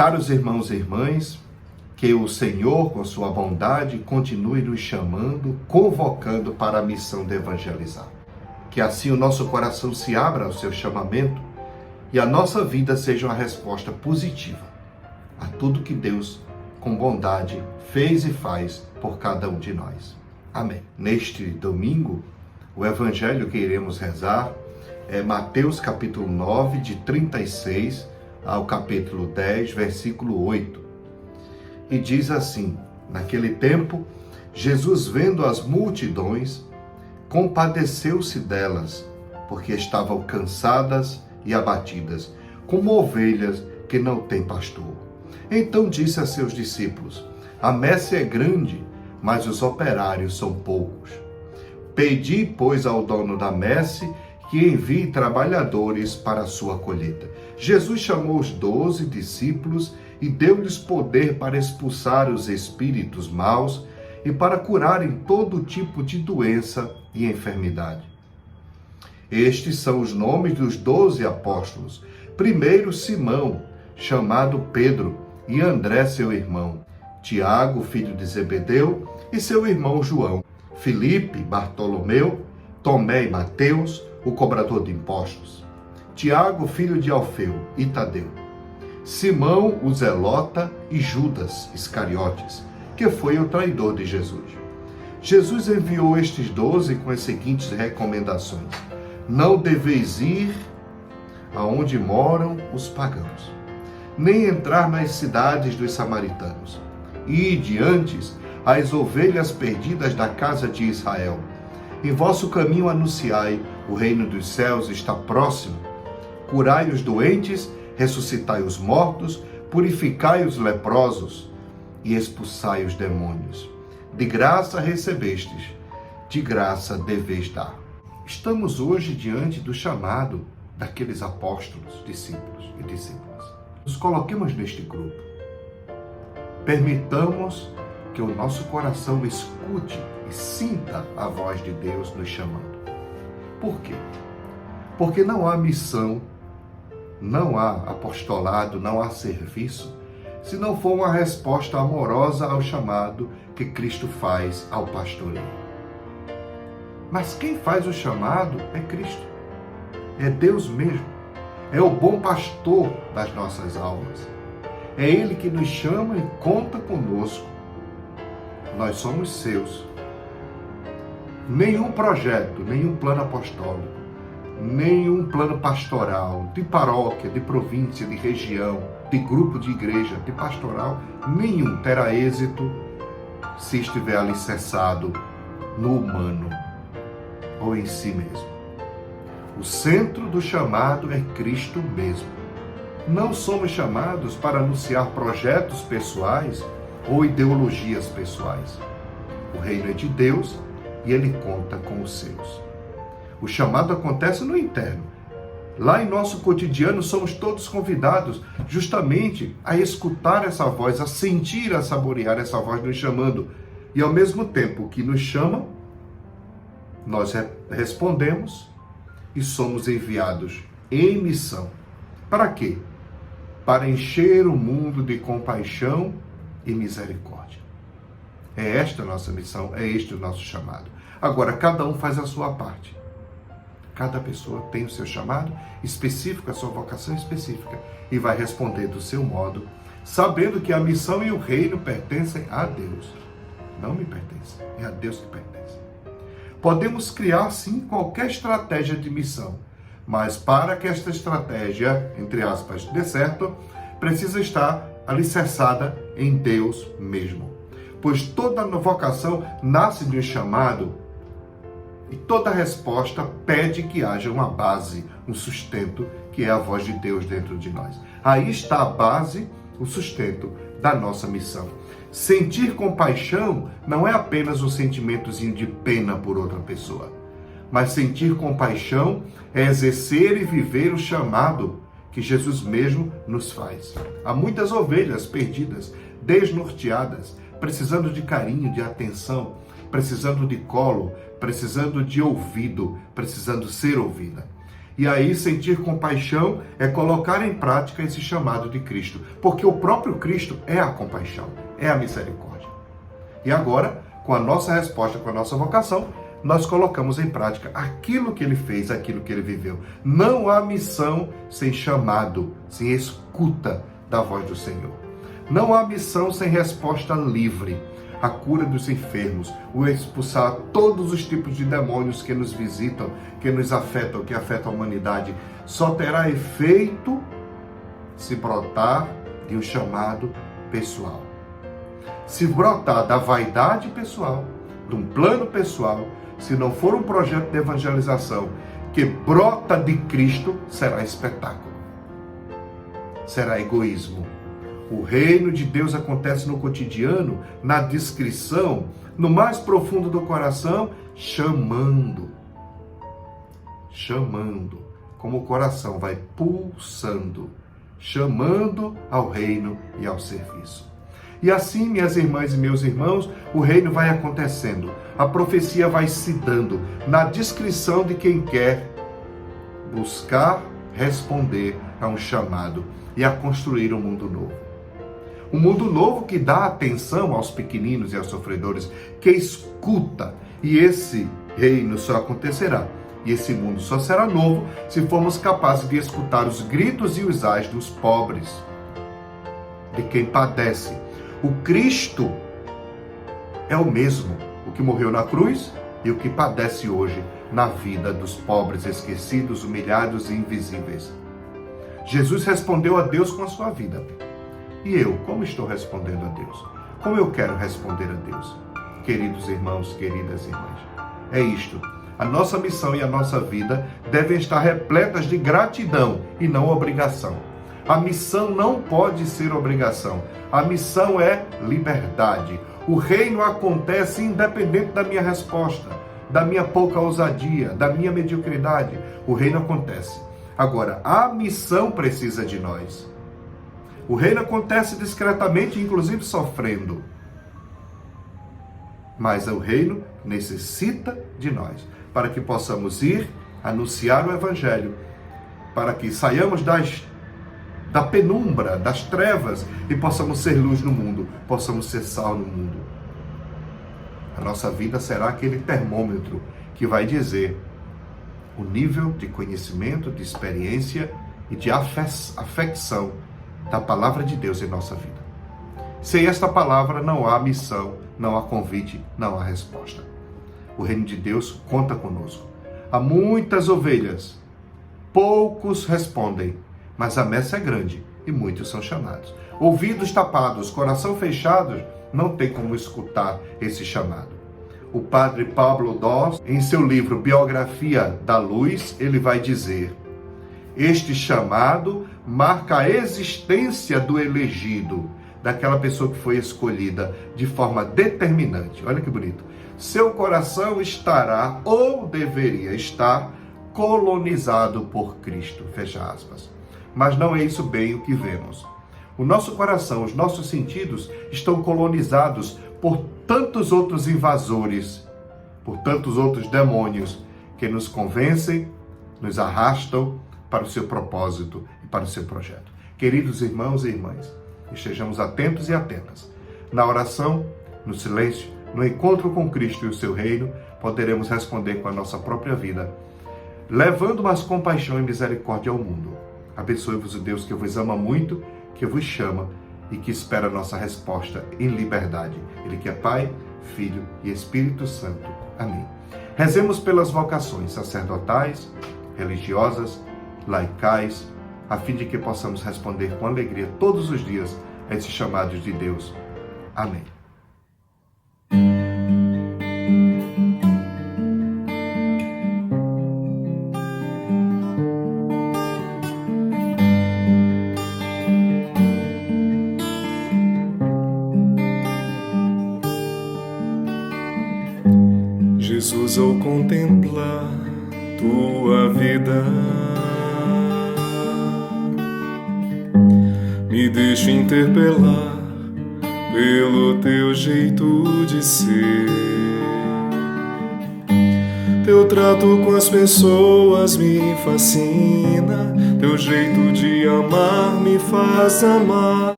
Caros irmãos e irmãs, que o Senhor, com sua bondade, continue nos chamando, convocando para a missão de evangelizar. Que assim o nosso coração se abra ao seu chamamento e a nossa vida seja uma resposta positiva a tudo que Deus, com bondade, fez e faz por cada um de nós. Amém. Neste domingo, o evangelho que iremos rezar é Mateus capítulo 9, de 36 ao capítulo 10, versículo 8. E diz assim: naquele tempo, Jesus, vendo as multidões, compadeceu-se delas, porque estavam cansadas e abatidas, como ovelhas que não têm pastor. Então disse a seus discípulos: a messe é grande, mas os operários são poucos. Pedi, pois, ao dono da messe que envie trabalhadores para a sua colheita. Jesus chamou os 12 discípulos e deu-lhes poder para expulsar os espíritos maus e para curarem todo tipo de doença e enfermidade. Estes são os nomes dos 12 apóstolos. Primeiro, Simão, chamado Pedro, e André, seu irmão, Tiago, filho de Zebedeu, e seu irmão João, Filipe, Bartolomeu, Tomé e Mateus, o cobrador de impostos, Tiago, filho de Alfeu, e Tadeu, Simão, o zelota, e Judas Iscariotes, que foi o traidor de Jesus. Jesus enviou estes 12 com as seguintes recomendações: não deveis ir aonde moram os pagãos, nem entrar nas cidades dos samaritanos. Ide antes as ovelhas perdidas da casa de Israel. Em vosso caminho anunciai: o reino dos céus está próximo. Curai os doentes, ressuscitai os mortos, purificai os leprosos e expulsai os demônios. De graça recebestes, de graça deveis dar. Estamos hoje diante do chamado daqueles apóstolos, discípulos e discípulas. Nos coloquemos neste grupo. Permitamos que o nosso coração escute e sinta a voz de Deus nos chamando. Por quê? Porque não há missão, não há apostolado, não há serviço, se não for uma resposta amorosa ao chamado que Cristo faz ao pastoreio. Mas quem faz o chamado é Cristo, é Deus mesmo, é o bom pastor das nossas almas. É Ele que nos chama e conta conosco. Nós somos seus. Nenhum projeto, nenhum plano apostólico, nenhum plano pastoral, de paróquia, de província, de região, de grupo de igreja, de pastoral, nenhum terá êxito se estiver alicerçado no humano ou em si mesmo. O centro do chamado é Cristo mesmo. Não somos chamados para anunciar projetos pessoais ou ideologias pessoais. O reino é de Deus e Ele conta com os seus. O chamado acontece no interno. Lá em nosso cotidiano somos todos convidados justamente a escutar essa voz, a sentir, a saborear essa voz nos chamando. E ao mesmo tempo que nos chama, nós respondemos e somos enviados em missão. Para quê? Para encher o mundo de compaixão e misericórdia. É esta a nossa missão, é este o nosso chamado. Agora, cada um faz a sua parte. Cada pessoa tem o seu chamado específico, a sua vocação específica, e vai responder do seu modo, sabendo que a missão e o reino pertencem a Deus. Não me pertence, é a Deus que pertence. Podemos criar, sim, qualquer estratégia de missão, mas para que esta estratégia, entre aspas, dê certo, precisa estar alicerçada em Deus mesmo. Pois toda vocação nasce de um chamado e toda resposta pede que haja uma base, um sustento, que é a voz de Deus dentro de nós. Aí está a base, o sustento da nossa missão. Sentir compaixão não é apenas um sentimentozinho de pena por outra pessoa, mas sentir compaixão é exercer e viver o chamado que Jesus mesmo nos faz. Há muitas ovelhas perdidas, desnorteadas, precisando de carinho, de atenção, precisando de colo, precisando de ouvido, precisando ser ouvida. E aí sentir compaixão é colocar em prática esse chamado de Cristo, porque o próprio Cristo é a compaixão, é a misericórdia. E agora, com a nossa resposta, com a nossa vocação, nós colocamos em prática aquilo que ele fez, aquilo que ele viveu. Não há missão sem chamado, sem escuta da voz do Senhor. Não há missão sem resposta livre. A cura dos enfermos, o expulsar todos os tipos de demônios que nos visitam, que nos afetam, que afetam a humanidade, só terá efeito se brotar de um chamado pessoal. Se brotar da vaidade pessoal, de um plano pessoal, se não for um projeto de evangelização que brota de Cristo, será espetáculo. Será egoísmo. O reino de Deus acontece no cotidiano, na discrição, no mais profundo do coração, chamando. Como o coração vai pulsando, chamando ao reino e ao serviço. E assim, minhas irmãs e meus irmãos, o reino vai acontecendo. A profecia vai se dando na discrição de quem quer buscar responder a um chamado e a construir um mundo novo. Um mundo novo que dá atenção aos pequeninos e aos sofredores, que escuta. E esse reino só acontecerá. E esse mundo só será novo se formos capazes de escutar os gritos e os ais dos pobres, de quem padece. O Cristo é o mesmo, o que morreu na cruz e o que padece hoje na vida dos pobres, esquecidos, humilhados e invisíveis. Jesus respondeu a Deus com a sua vida. E eu, como estou respondendo a Deus? Como eu quero responder a Deus? Queridos irmãos, queridas irmãs, é isto. A nossa missão e a nossa vida devem estar repletas de gratidão e não obrigação. A missão não pode ser obrigação. A missão é liberdade. O reino acontece independente da minha resposta, da minha pouca ousadia, da minha mediocridade. O reino acontece. Agora, a missão precisa de nós. O reino acontece discretamente, inclusive sofrendo. Mas o reino necessita de nós, para que possamos ir anunciar o Evangelho, para que saiamos da penumbra, das trevas, e possamos ser luz no mundo, possamos ser sal no mundo. A nossa vida será aquele termômetro que vai dizer o nível de conhecimento, de experiência e de afecção da palavra de Deus em nossa vida. Sem esta palavra não há missão, não há convite, não há resposta. O reino de Deus conta conosco. Há muitas ovelhas, poucos respondem, mas a messe é grande e muitos são chamados. Ouvidos tapados, coração fechado, não tem como escutar esse chamado. O padre Pablo Doss, em seu livro Biografia da Luz, ele vai dizer: este chamado marca a existência do elegido, daquela pessoa que foi escolhida de forma determinante. Olha que bonito. Seu coração estará, ou deveria estar, colonizado por Cristo. Fecha aspas. Mas não é isso bem o que vemos. O nosso coração, os nossos sentidos estão colonizados por tantos outros invasores, por tantos outros demônios que nos convencem, nos arrastam para o seu propósito e para o seu projeto. Queridos irmãos e irmãs, estejamos atentos e atentas. Na oração, no silêncio, no encontro com Cristo e o seu reino, poderemos responder com a nossa própria vida, levando mais compaixão e misericórdia ao mundo. Abençoe-vos o Deus que vos ama muito, que vos chama e que espera a nossa resposta em liberdade. Ele que é Pai, Filho e Espírito Santo. Amém. Rezemos pelas vocações sacerdotais, religiosas, laicais, a fim de que possamos responder com alegria todos os dias a esses chamados de Deus. Amém. Jesus, ao contemplar tua vida, me deixo interpelar pelo teu jeito de ser. Teu trato com as pessoas me fascina, teu jeito de amar me faz amar.